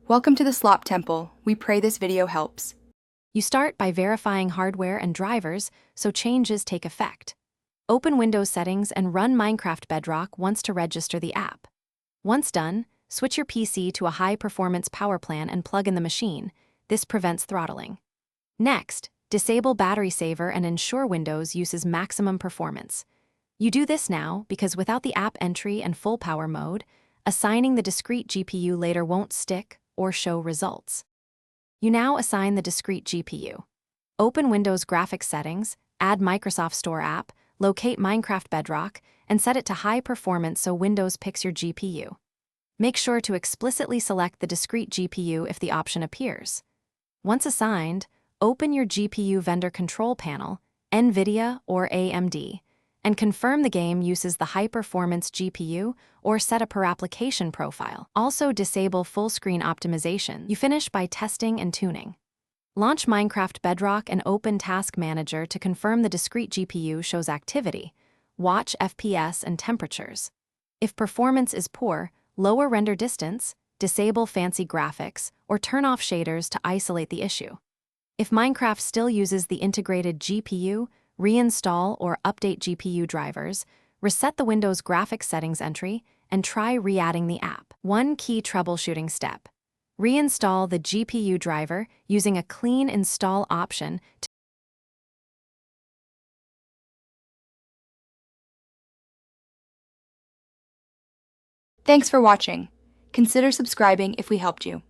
Welcome to the Slop Temple. We pray this video helps. You start by verifying hardware and drivers so changes take effect. Open Windows settings and run Minecraft Bedrock once to register the app. Once done, switch your PC to a high-performance power plan and plug in the machine. This prevents throttling. Next, disable Battery Saver and ensure Windows uses maximum performance. You do this now because without the app entry and full power mode, assigning the discrete GPU later won't stick or show results. You now assign the discrete GPU. Open Windows Graphics Settings, add Microsoft Store app, locate Minecraft Bedrock, and set it to high performance so Windows picks your GPU. Make sure to explicitly select the discrete GPU if the option appears. Once assigned, open your GPU vendor control panel, NVIDIA or AMD, and confirm the game uses the high-performance GPU or set a per application profile. Also disable full-screen optimization. You finish by testing and tuning. Launch Minecraft Bedrock and open Task Manager to confirm the discrete GPU shows activity. Watch FPS and temperatures. If performance is poor, lower render distance, disable fancy graphics, or turn off shaders to isolate the issue. If Minecraft still uses the integrated GPU, reinstall or update GPU drivers, reset the Windows graphics settings entry, and try re-adding the app. One key troubleshooting step. Reinstall the GPU driver using a clean install option to Thanks for watching. Consider subscribing if we helped you.